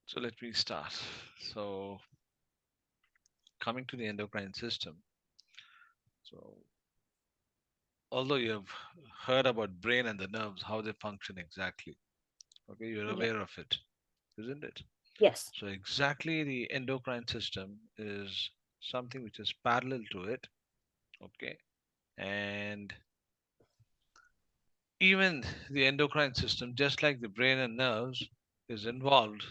So let me start. So coming to the endocrine system. So although you have heard about brain and the nerves, how they function exactly. Okay, you're Yeah. aware of it, isn't it? Yes. So exactly the endocrine system is something which is parallel to it. Okay. And even the endocrine system, just like the brain and nerves, is involved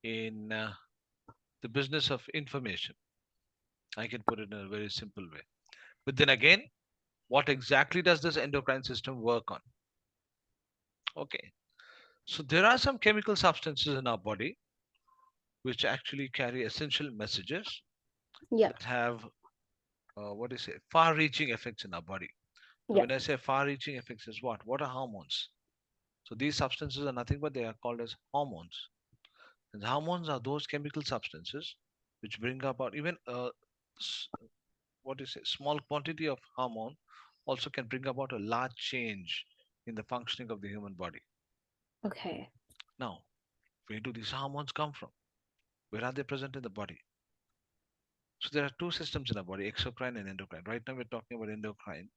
in the business of information. I can put it in a very simple way. But then again, what exactly does this endocrine system work on? Okay. So there are some chemical substances in our body which actually carry essential messages Yeah. that have what is it? Far-reaching effects in our body. Now, Yeah. when I say far-reaching effects, is what? What are hormones? So these substances are nothing but they are called as hormones. And hormones are those chemical substances which bring about even what is it? Small quantity of hormone also can bring about a large change in the functioning of the human body. Okay. Now, where do these hormones come from? Where are they present in the body? So there are two systems in our body, exocrine and endocrine. Right now we're talking about endocrine.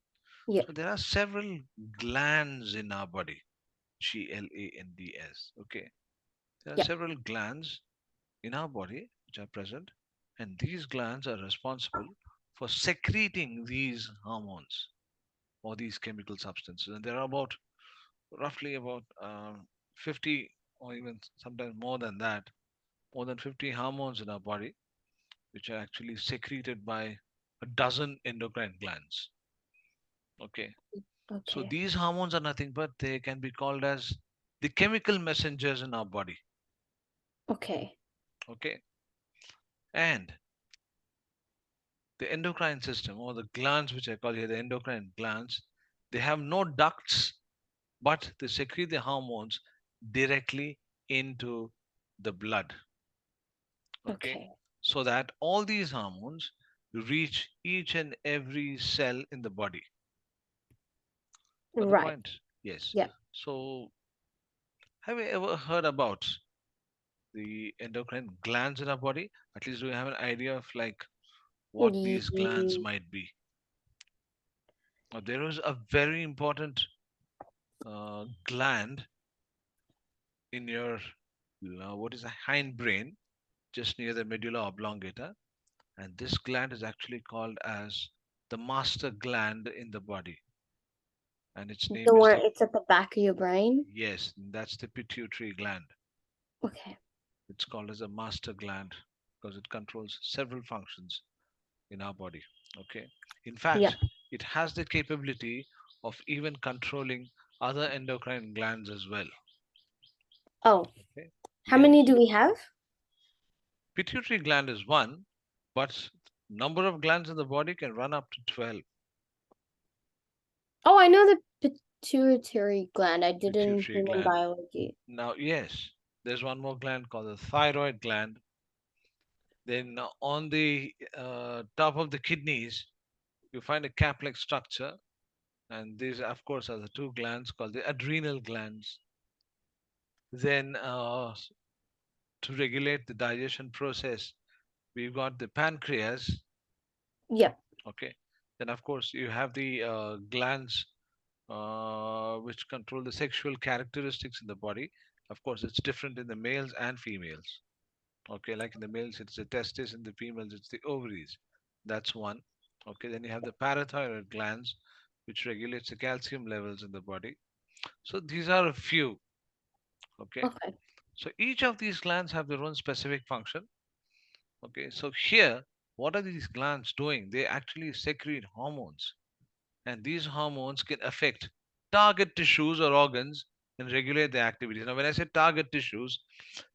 Yeah. So there are several glands in our body. GLANDS. Okay. There are Yeah. several glands in our body which are present, and these glands are responsible for secreting these hormones or these chemical substances. And there are about roughly about 50 or even sometimes more than that, more than 50 hormones in our body which are actually secreted by a dozen endocrine glands. Okay. So Okay. these hormones are nothing but they can be called as the chemical messengers in our body. Okay. Okay. And the endocrine system or the glands, which I call here the endocrine glands, they have no ducts, but they secrete the hormones directly into the blood. Okay. Okay. So that all these hormones reach each and every cell in the body. Got the Right. point? Yes. Yeah. So have you ever heard about the endocrine glands in our body? At least we have an idea of like what these glands Ye- might be. Now, there is a very important gland in your what is a hindbrain, just near the medulla oblongata, and this gland is actually called as the master gland in the body, and its The name is one the it's at the back of your brain. yes, that's the pituitary gland. Okay. It's called as a master gland because it controls several functions in our body. Okay. In Yeah. fact, it has the capability of even controlling other endocrine glands as well. Oh, Okay. how many Yes. do we have? Pituitary gland is one, but number of glands in the body can run up to 12. Oh, I know the pituitary gland. I did it in Pituitary human gland. biology. Now, yes, there's one more gland called the thyroid gland. Then on the top of the kidneys, you find a cap-like structure, and these, of course, are the two glands called the adrenal glands. Then to regulate the digestion process, we've got the pancreas. Yep. Okay. Then, of course, you have the glands which control the sexual characteristics in the body. Of course, it's different in the males and females. Okay, like in the males, it's the testes, in the females, it's the ovaries. That's one. Okay, then you have the parathyroid glands, which regulates the calcium levels in the body. So these are a few. Okay, Okay. so each of these glands have their own specific function. Okay, so here, what are these glands doing? They actually secrete hormones, and these hormones can affect target tissues or organs and regulate their activities. Now, when I say target tissues,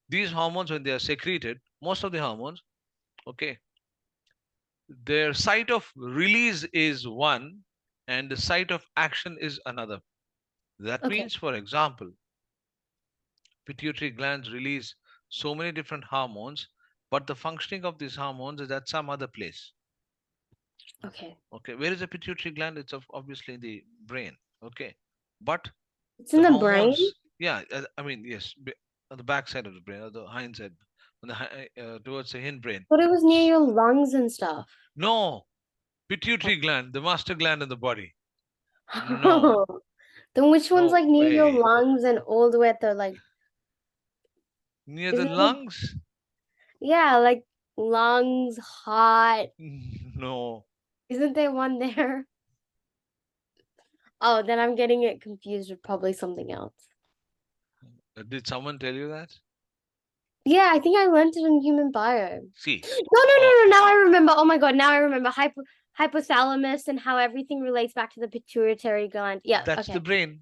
these hormones, when they are secreted, most of the hormones, okay, their site of release is one and the site of action is another. That Okay. means, for example, pituitary glands release so many different hormones, but the functioning of these hormones is at some other place. Okay. Okay, where is the pituitary gland? It's obviously in the brain. Okay, but It's in the the brain. hormones, yeah, I mean, yes, on the back side of the brain or the hind side. on towards the hindbrain. But it was near your lungs and stuff. No, pituitary gland, the master gland in the body. No, Then which one's no like near your way. lungs and all the way at the like? Near the Isn't it? lungs? Yeah, like lungs, heart. No. Isn't there one there? Oh, then I'm getting it confused with probably something else. Did someone tell you that? Yeah, I think I learned it in human bio. See, No. Now I remember. Oh my God, now I remember hypothalamus and how everything relates back to the pituitary gland. Yeah, that's the okay. brain.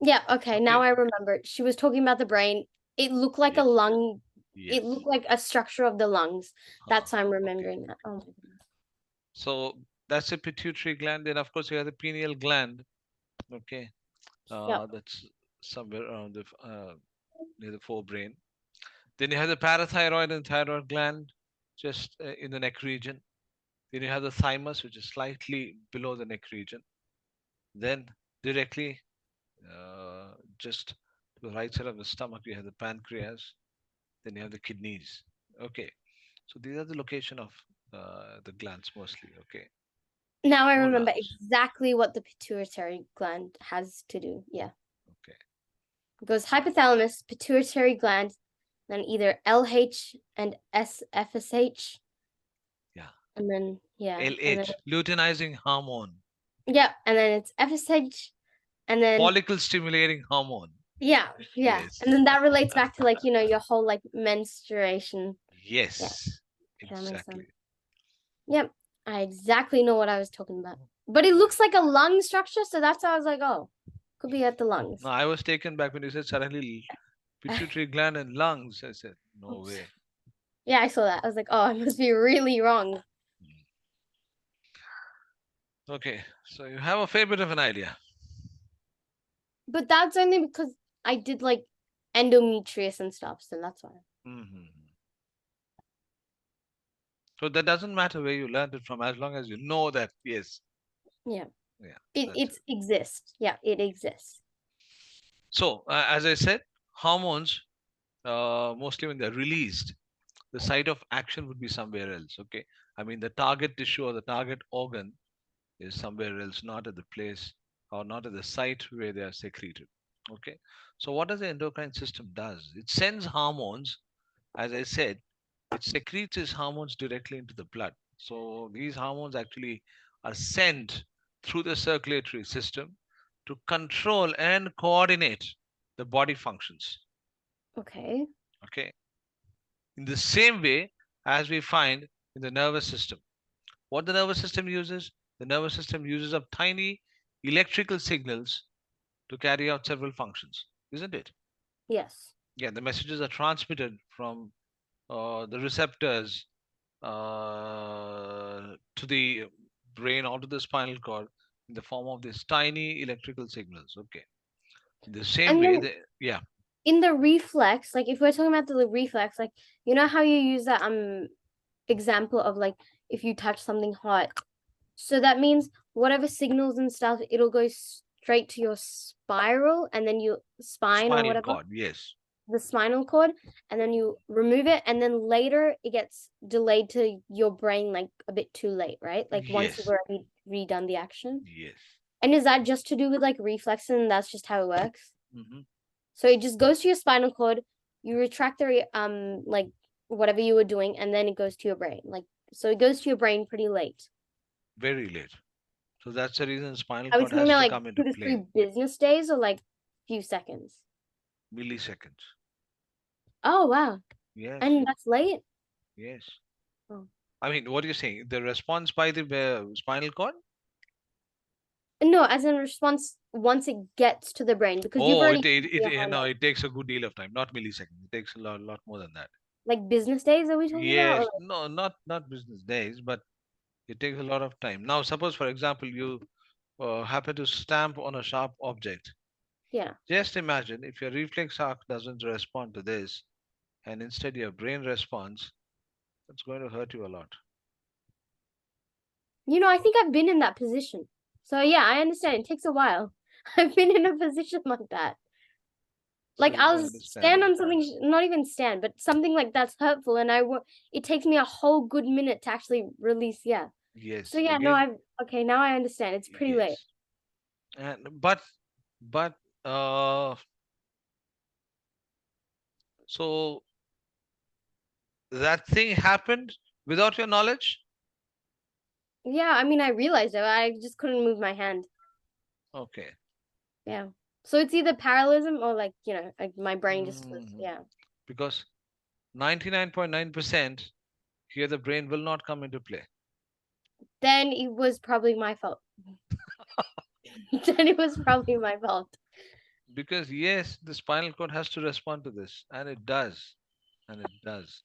Yeah, okay. Now Okay. I remember. She was talking about the brain. It looked like a Yes. lung. It Yes. looked like a structure of the lungs. That's how I'm Okay. remembering that. Oh my goodness. So that's the pituitary gland. Then, of course, you have the pineal gland. Okay. Yep. That's somewhere around the near the forebrain. Then you have the parathyroid and thyroid gland, just in the neck region. Then you have the thymus, which is slightly below the neck region. Then directly, just to the right side of the stomach, you have the pancreas. Then you have the kidneys. Okay. So these are the location of the glands mostly. Okay. Now I No remember lungs. exactly what the pituitary gland has to do. Yeah. Okay. It goes hypothalamus, pituitary gland, then either LH and SFSH. Yeah. And then, yeah. And then, LH, luteinizing hormone, yeah. And then it's FSH. And then, follicle stimulating hormone. yeah. Yes. And then that relates back to like, your whole like menstruation. Yeah. Yes. That makes sense. Exactly. Yep. I exactly know what I was talking about. But it looks like a lung structure. So that's why I was like, oh, could be at the lungs. No, I was taken back when you said suddenly pituitary gland and lungs. I said, no Oops. way. Yeah, I saw that. I was like, oh, I must be really wrong. Okay, so you have a fair bit of an idea. But that's only because I did like endometrius and stuff. So that's why. Hmm. So that doesn't matter where you learned it from, as long as you know that, yes. Yeah. Yeah, It that's it. exists. Yeah, it exists. So, as I said, hormones, mostly when they're released, the site of action would be somewhere else. Okay. I mean, the target tissue or the target organ is somewhere else, not at the place or not at the site where they are secreted. Okay. So what does the endocrine system does? It sends hormones, as I said, it secretes its hormones directly into the blood. So these hormones actually are sent through the circulatory system to control and coordinate the body functions. Okay. Okay. In the same way as we find in the nervous system. What the nervous system uses? The nervous system uses up tiny electrical signals to carry out several functions, isn't it? Yes. Yeah, the messages are transmitted from the receptors to the brain or to the spinal cord in the form of these tiny electrical signals. Okay. In the same And way, then yeah, in the reflex, like if we're talking about the reflex, like how you use that example of like if you touch something hot. So that means whatever signals and stuff, it'll go straight to your spiral and then your spine or spinal whatever, cord, yes, the spinal cord, and then you remove it, and then later it gets delayed to your brain like a bit too late, right? Like once you've yes, already redone the action. yes. And is that just to do with like reflex and that's just how it works? Hmm. So it just goes to your spinal cord, you retract the like whatever you were doing, and then it goes to your brain. Like so it goes to your brain pretty late. Very late. So that's the reason spinal Are we cord talking has about to like come into 2 to 3 play. business days or like few seconds? Milliseconds. Oh wow. Yes, And that's late? yes. Oh. I mean, what are you saying? The response by the spinal cord? No, as in response once it gets to the brain because you've Oh, already your no, hormone. it takes a good deal of time, not milliseconds. It takes a lot more than that. Like business days are we talking about? Yes, Or no, not business days, but it takes a lot of time. Now, suppose, for example, you happen to stamp on a sharp object. yeah. Just imagine if your reflex arc doesn't respond to this, and instead your brain responds, it's going to hurt you a lot. I think I've been in that position. So yeah, I understand. It takes a while. I've been in a position like that. So Like you can I'll understand stand that. on something, not even stand, but something like that's hurtful, and it takes me a whole good minute to actually release. Yeah. So Yes, yeah, no, again, okay, now I understand. It's pretty late. yes. And but uh so that thing happened without your knowledge? Yeah, I mean, I realized it. I just couldn't move my hand. Okay. Yeah. So it's either parallelism or like my brain just was, Mhm. yeah. Because 99.9% here the brain will not come into play. Then it was probably my fault. Then it was probably my fault. Because yes, the spinal cord has to respond to this, and it does. And it does.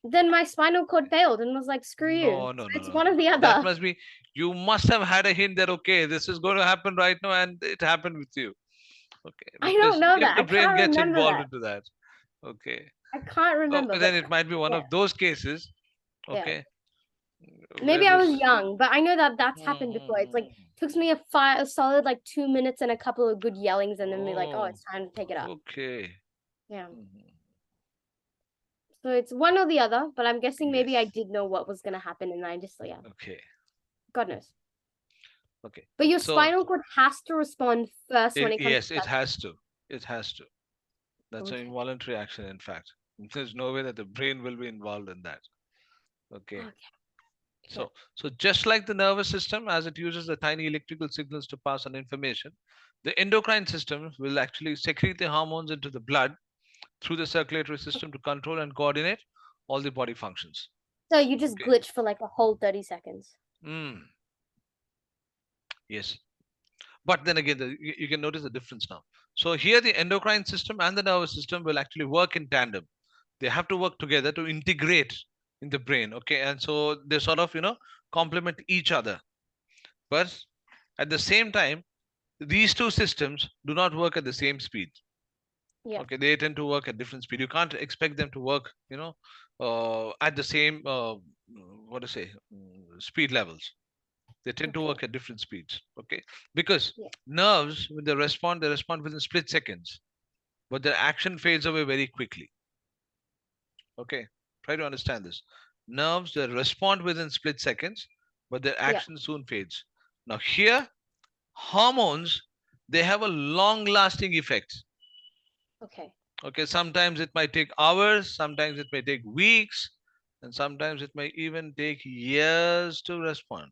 Then my spinal cord failed and was like, screw you. No, no, So no, it's no. one or the That other. must be, you must have had a hint that, okay, this is going to happen right now, and it happened with you. Okay. I don't Because know if that. the I brain can't gets remember involved that. into that, okay. I can't So remember, but then it might be one yeah, of those cases, yeah. okay, where Maybe I was this. young, but I know that that's happened before. It's like Mhm. took me a solid like 2 minutes and a couple of good yellings, and then be like, oh, Oh, it's time to take it up. okay. Yeah. Mhm. So it's one or the other, but I'm guessing maybe I Yes. did know what was gonna happen, and I just yeah, Okay. God knows. Okay. But your So spinal cord has to respond first when it, it comes to yes, it touch. has to. It has to. That's an Okay. involuntary action, in fact. There's no way that the brain will be involved in that. Okay. Okay. Yeah. So just like the nervous system, as it uses the tiny electrical signals to pass on information, the endocrine system will actually secrete the hormones into the blood through the circulatory system to control and coordinate all the body functions. So you just Okay. glitch for like a whole 30 seconds. Mm, yes. But then again, you can notice the difference now. So here, the endocrine system and the nervous system will actually work in tandem. They have to work together to integrate in the brain. Okay, and so they sort of complement each other. But at the same time, these two systems do not work at the same speed. Yeah. Okay, they tend to work at different speed. You can't expect them to work at the same what to say speed levels. They tend to Okay. work at different speeds. Okay, because Yeah. nerves, when they respond within split seconds, but their action fades away very quickly. Okay, try to understand this. Nerves, they respond within split seconds, but their Yeah. action soon fades. Now here, hormones, they have a long lasting effect. Okay. Okay, sometimes it might take hours, sometimes it may take weeks, and sometimes it may even take years to respond.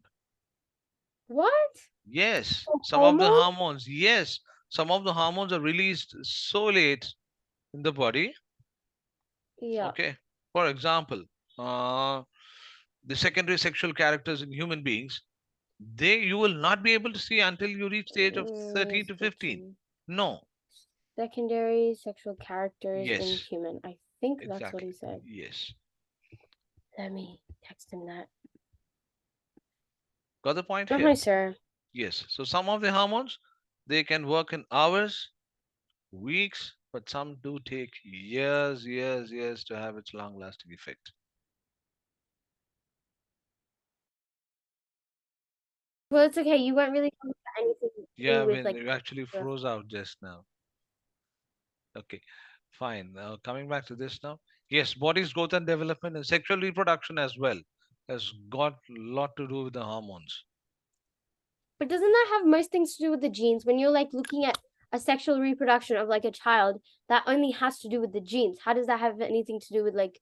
What? Yes, Oh, some of the hormones? hormones, yes, some of the hormones are released so late in the body. Yeah. Okay, for example, uh, the secondary sexual characters in human beings, they you will not be able to see until you reach the age of 13 Let's to get 15. some No, secondary sexual characters in yes, human. I think that's what exactly, he said. yes. Let me text him that. Got the point Uh-huh, here? sir. Yes. So some of the hormones, they can work in hours, weeks, but some do take years, years, years to have its long lasting effect. Well, it's okay. You weren't really talking about anything to Yeah, do I with mean, like you actually the froze out just now. Okay, fine. Now, coming back to this now. Yes, body's growth and development and sexual reproduction as well has got a lot to do with the hormones. But doesn't that have most things to do with the genes? When you're like looking at a sexual reproduction of like a child, that only has to do with the genes. How does that have anything to do with like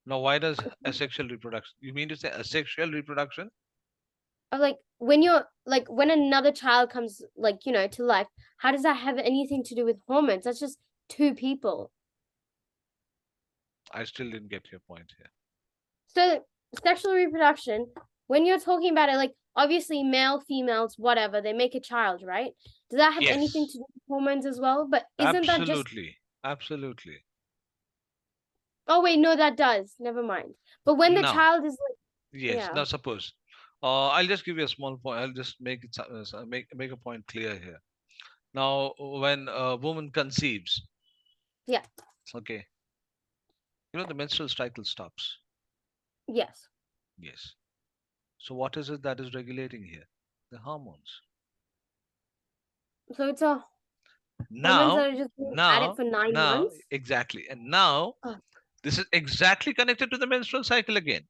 Now, why does asexual reproduction? You mean to say asexual reproduction? or like when you're like when another child comes like, to life, how does that have anything to do with hormones? That's just two people. I still didn't get your point here. So sexual reproduction, when you're talking about it, like obviously male, females, whatever, they make a child, right? Does that have anything Yes, to do with hormones as well? But isn't that just absolutely, absolutely. oh wait, no, that does. Never mind. But when the Now, child is like yes. yeah. Now, suppose I'll just give you a small point. I'll just make it make a point clear here. Now, when a woman conceives, Yeah. okay, the menstrual cycle stops. Yes. Yes. So, what is it that is regulating here? The hormones. So it's a Hormones Now, that are just being added now, for 9 months. exactly. And now, Oh, this is exactly connected to the menstrual cycle again.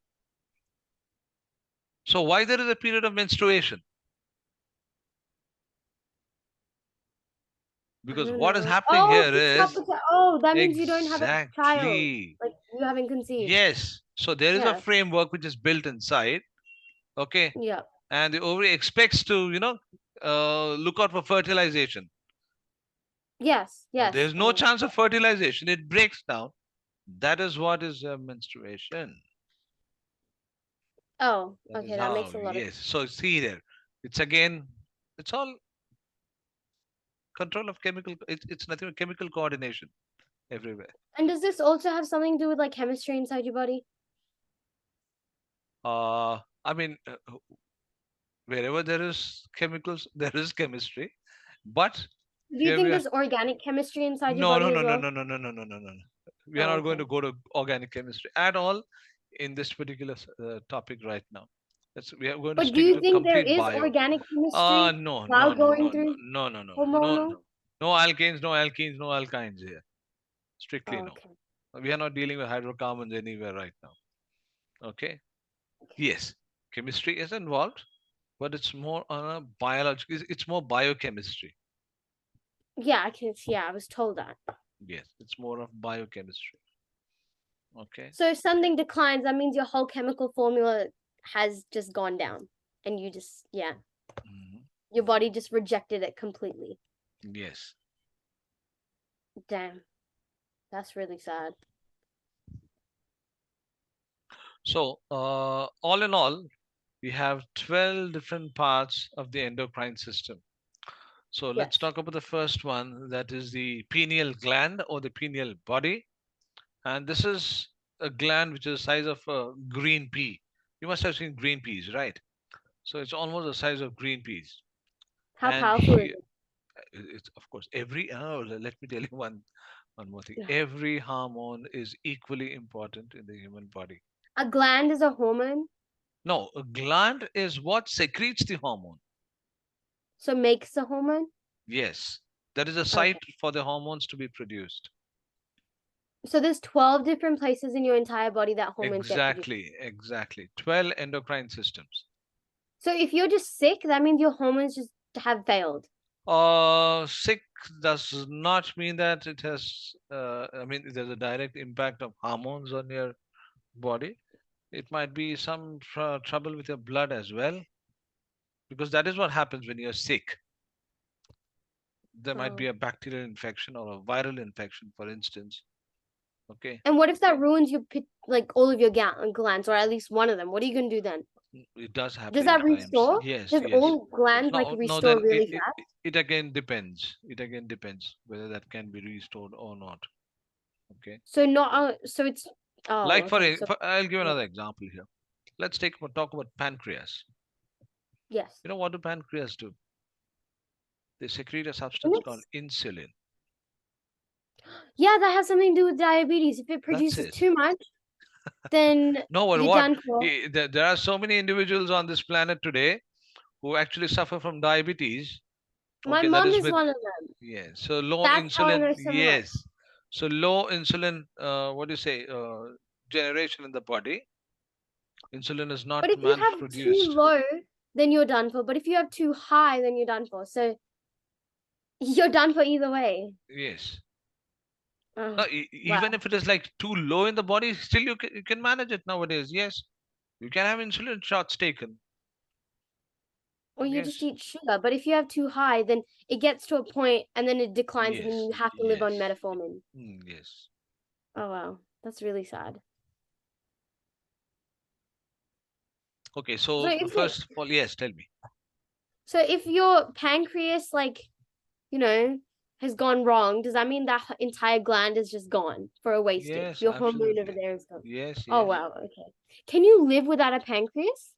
So, why there is a period of menstruation? I Because don't what is know. happening Oh, here to stop is the. Oh, that means you don't have a child. exactly. Like you haven't conceived. Yes. So, there is a Yes. framework which is built inside. Okay. Yeah. And the ovary expects to, look out for fertilization. Yes. Now, Yes. there's no chance of fertilization. It breaks down. That is what is menstruation. Oh, That is okay. That how, makes a lot of. yes. So see there. It's again, it's all control of chemical. It's nothing but chemical coordination everywhere. And does this also have something to do with like chemistry inside your body? I mean, wherever there is chemicals, there is chemistry. But Do you here think we are. there's organic chemistry inside your No, no, body no, as no, well? no, no, no, no, no, no, no. We are Oh, not going to okay. go to organic chemistry at all in this particular topic right now. We are going to But do stick you to think there complete is bio. organic chemistry No, while no, no, going no, no, through no, no, no, no, hormonal? no alkanes, no alkenes, no alkynes here. Strictly Oh, no. okay. We are not dealing with hydrocarbons anywhere right now. Okay. Yes, chemistry is involved, but it's more on a biological. It's more biochemistry. Yeah, I can. Yeah, I was told that. Yes, it's more of biochemistry. Okay. So if something declines, that means your whole chemical formula has just gone down, and you just Mhm. your body just rejected it completely. Yes. Damn, that's really sad. So, all in all, we have 12 different parts of the endocrine system. So, let's Yes. talk about the first one, that is the pineal gland or the pineal body. And this is a gland which is the size of a green pea. You must have seen green peas, right? So, it's almost the size of green peas. How And powerful is here, it? it's of course let me tell you one more thing. Yeah. Every hormone is equally important in the human body. A gland is a hormone, No, a gland is what secretes the hormone. so makes a hormone. Yes, that is a Okay. site for the hormones to be produced. So there's 12 different places in your entire body that hormones get produced. Exactly. 12 endocrine systems. So if you're just sick, that means your hormones just have failed. Sick does not mean that it has, I mean, there's a direct impact of hormones on your body. It might be some trouble with your blood as well, because that is what happens when you're sick. There might be Oh. a bacterial infection or a viral infection, for instance. Okay. And what if that ruins your like all of your glands, or at least one of them? What are you gonna do then? It does Does happen that at times. restore? Yes, Does yes. all glands like No, no, restore then really fast? it again depends. It again depends whether that can be restored or not. Okay. So not so it's Like okay. So I'll give yeah. another example here. Let's talk about pancreas. Yes. You know what do pancreas do? They secrete a substance called It's, insulin. yeah, that has something to do with diabetes. If it That's produces it. too much, then No, but you're what? done for. There are so many individuals on this planet today who actually suffer from diabetes. My Okay, that mom is is with, one of them. yes. So low That's how I insulin, know so much. yes. So low insulin, what do you say? Generation in the body. Insulin is But not if you mass have too produced. low, then you're done for. But if you have too high, then you're done for. So you're done for either way. Yes. Oh, wow. Even if it is like too low in the body, still you can manage it nowadays. Yes. You can have insulin shots taken. Or you just Yes. eat sugar. But if you have too high, then it gets to a point and then it declines and then Yes. you have to live on Yes. metformin. Yes. Oh wow. That's really sad. Okay. So So if it first of all, yes, tell me. so if your pancreas you know, has gone wrong, does that mean that entire gland is just gone for a wasted? Yes, Your hormone over absolutely. there is gone. Yes, Oh yes. wow, okay. Can you live without a pancreas?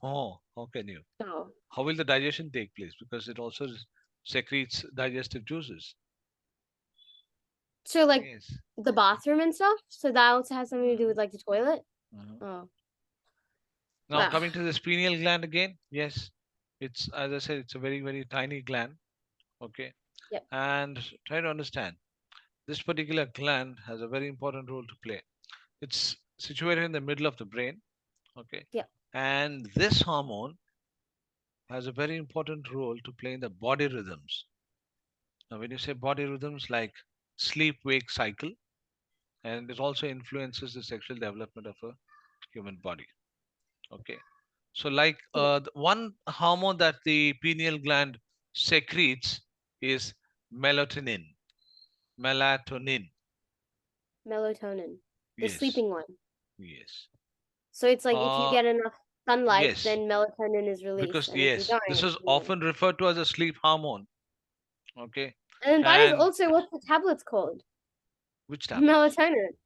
Oh, how can you? Oh. How will the digestion take place? Because it also secretes digestive juices. So like Yes. the bathroom and stuff? So that also has something to do Mhm, with like the toilet? mhm. Oh. Now Wow. coming to this pineal gland again. Yes, it's, as I said, it's a very tiny gland. Okay. Yep. And try to understand this particular gland has a very important role to play. It's situated in the middle of the brain. Okay. Yep. And this hormone has a very important role to play in the body rhythms. Now, when you say body rhythms like sleep wake cycle, and it also influences the sexual development of a human body. Okay. So, like Yep. the one hormone that the pineal gland secretes is melatonin. Melatonin. Melatonin, the Yes. sleeping one. Yes. So it's like if you Uh, get enough sunlight, yes. then melatonin is released, Because and if you yes, don't, this is you know. often referred to as a sleep hormone. Okay. And that is And also what the tablet's called, which tablets? melatonin.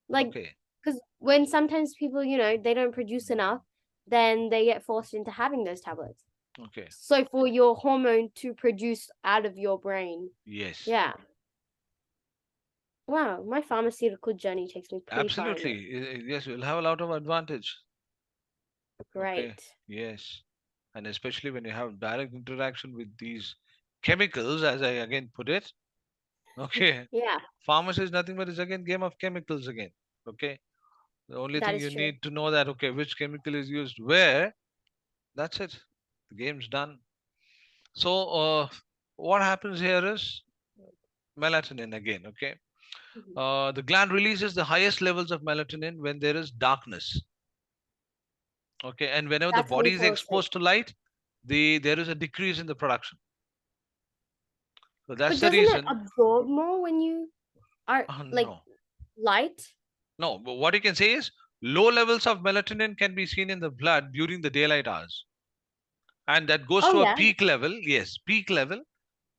Like, Okay. because when sometimes people, they don't produce enough, then they get forced into having those tablets. Okay. So for your hormone to produce out of your brain. Yes. Yeah. Wow, my pharmaceutical journey takes me pretty far in this. Absolutely. Yes, you'll have a lot of advantage. Okay. Great. Yes. And especially when you have direct interaction with these chemicals, as I again put it. Okay. Yeah, Pharmacy is nothing but it's again game of chemicals again. Okay. The only that thing is you true. need to know that okay, which chemical is used where, that's it. The game's done. So what happens here is melatonin again, okay? Mhm. The gland releases the highest levels of melatonin when there is darkness. Okay, and whenever the That's when body you is fall asleep. exposed to light, there is a decrease in the production. So that's But the doesn't it reason. absorb more when you are like No, light? no. But what you can say is low levels of melatonin can be seen in the blood during the daylight hours, and that goes Oh to a yeah. peak level. Yes, peak level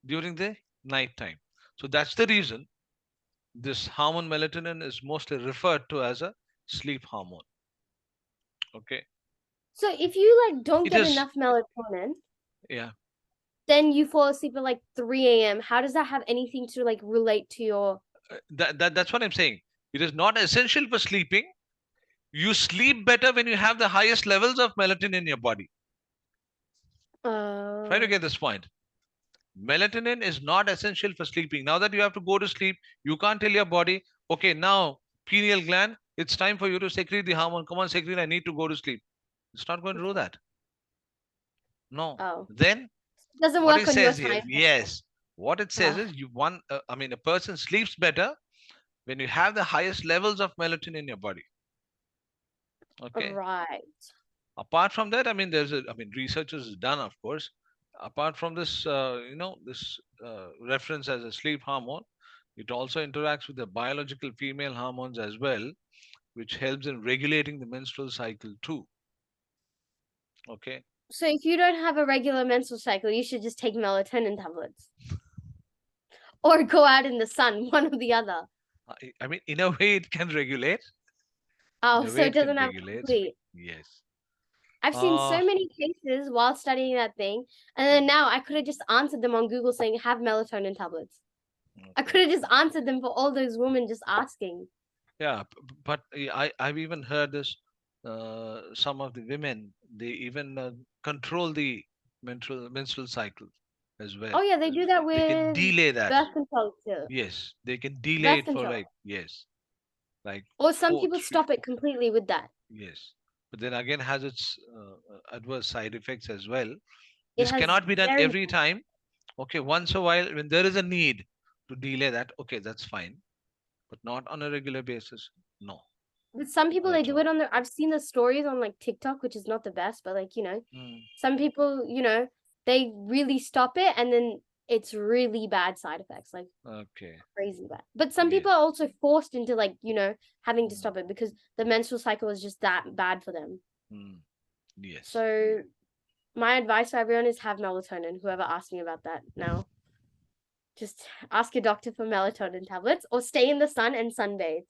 during the night time. So that's the reason this hormone melatonin is mostly referred to as a sleep hormone. Okay, So if you like don't it get is. enough melatonin, Yeah, then you fall asleep at like 3 a.m. How does that have anything to like relate to your that's what I'm saying. It is not essential for sleeping. You sleep better when you have the highest levels of melatonin in your body. Try to uh get this point. Melatonin is not essential for sleeping. Now that you have to go to sleep, you can't tell your body, okay, now pineal gland, it's time for you to secrete the hormone. Come on, secrete, I need to go to sleep. It's not going to do okay. that. No. Oh. Then It doesn't what work it on your says here, timetable. yes, what it says Ah, is a person sleeps better when you have the highest levels of melatonin in your body. Okay. right. Apart from that, research is done, of course. Apart from this, this reference as a sleep hormone, it also interacts with the biological female hormones as well, which helps in regulating the menstrual cycle too. Okay. So if you don't have a regular menstrual cycle, you should just take melatonin tablets or go out in the sun, one or the other. In a way, it can regulate. In Oh, a so way, it it can doesn't have regulate. complete. Yes. I've seen Uh, so many cases while studying that thing, and then now I could have just answered them on Google saying have melatonin tablets. I okay. could have just answered them for all those women just asking. Yeah, but I've even heard this. Some of the women they even control the menstrual cycle as well. Oh yeah, they do that They can with delay that. birth control too. Yes, they can delay Birth it for control. like yes, like Or some four, people three. stop it completely with that. Yes, but then again has its adverse side effects as well. It This has cannot be done very every time. Okay, once a while when there is a need to delay that. Okay, that's fine, but not on a regular basis. No, But some people not they at do all. it on their I've seen the stories on like TikTok, which is not the best, but like, Mm, some people, they really stop it and then it's really bad side effects, like okay. crazy bad. But some people are Yes. also forced into like, having to Mm, stop it because the menstrual cycle is just that bad for them. mm, yes. So my advice for everyone is have melatonin, whoever asked me about that now. Just ask your doctor for melatonin tablets or stay in the sun and sunbathe.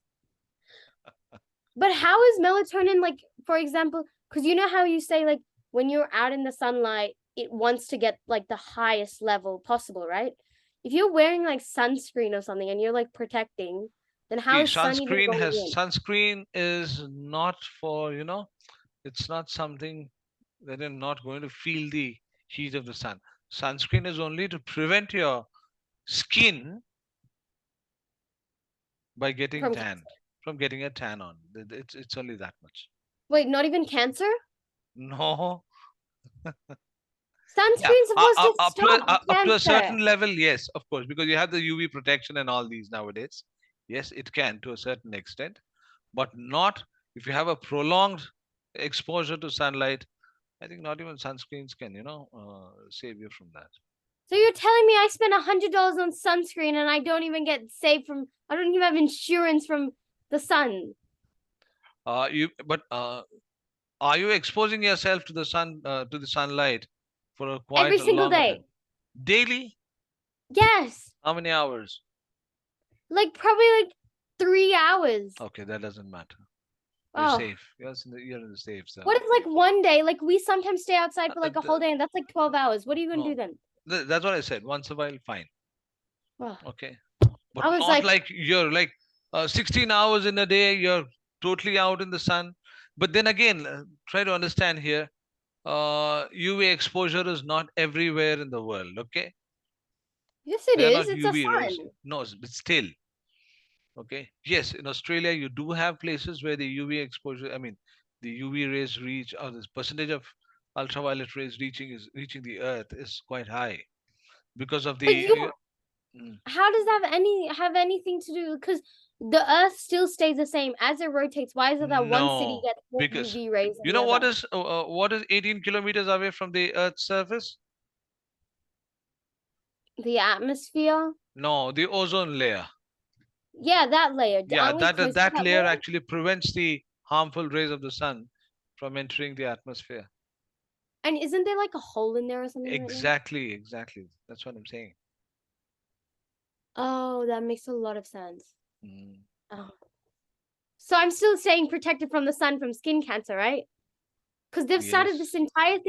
But how is melatonin like, for example, because you know how you say like when you're out in the sunlight, it wants to get like the highest level possible, right? If you're wearing like sunscreen or something and you're like protecting, then how See, is sun even going in? sunscreen is not for, it's not something that you're not going to feel the heat of the sun. Sunscreen is only to prevent your skin by getting From tanned, from getting a tan on. It's only that much. wait, not even cancer? No. Yeah, Sunscreen's supposed to up to stop up to a cancer. certain level, yes, of course, because you have the UV protection and all these nowadays. Yes, it can to a certain extent, but not if you have a prolonged exposure to sunlight. I think not even sunscreens can, save you from that. So you're telling me I spent $100 on sunscreen and I don't even get saved from, I don't even have insurance from the sun. But are you exposing yourself to the sun, to the sunlight for a quite Every a single longer day. time? Daily? Yes. How many hours? Like probably like 3 hours. Okay, that doesn't matter. You're Oh. safe. You're in the safe zone. What if like one day, like we sometimes stay outside for Uh, like a the- whole day and that's like 12 hours. What are you gonna do no, then? that's what I said. Once a while, fine. Oh. Okay, but I was not like, like you're like 16 hours in a day. You're totally out in the sun. But then again, try to understand here. UV exposure is not everywhere in the world. Okay, yes it they're is. not It's a UV rays. sun. No, but still, okay. Yes, in Australia, you do have places where the UV exposure, I mean, the UV rays reach, or this percentage of ultraviolet rays reaching the Earth is quite high because of But the. you Mm, how does that have anything to do because the earth still stays the same as it rotates? Why is it that one city no, gets more because UV rays you than the know other? what is 18 kilometers away from the Earth's surface? The atmosphere? No, the ozone layer. Yeah, that layer. Yeah, Aren't we that close to that that layer layer? actually prevents the harmful rays of the sun from entering the atmosphere. And isn't there like a hole in there or something right now? Exactly, exactly. That's what I'm saying. Oh, that makes a lot of sense. Mm. Oh. So I'm still staying protected from the sun from skin cancer, right? Because they've started Yes. this entire thing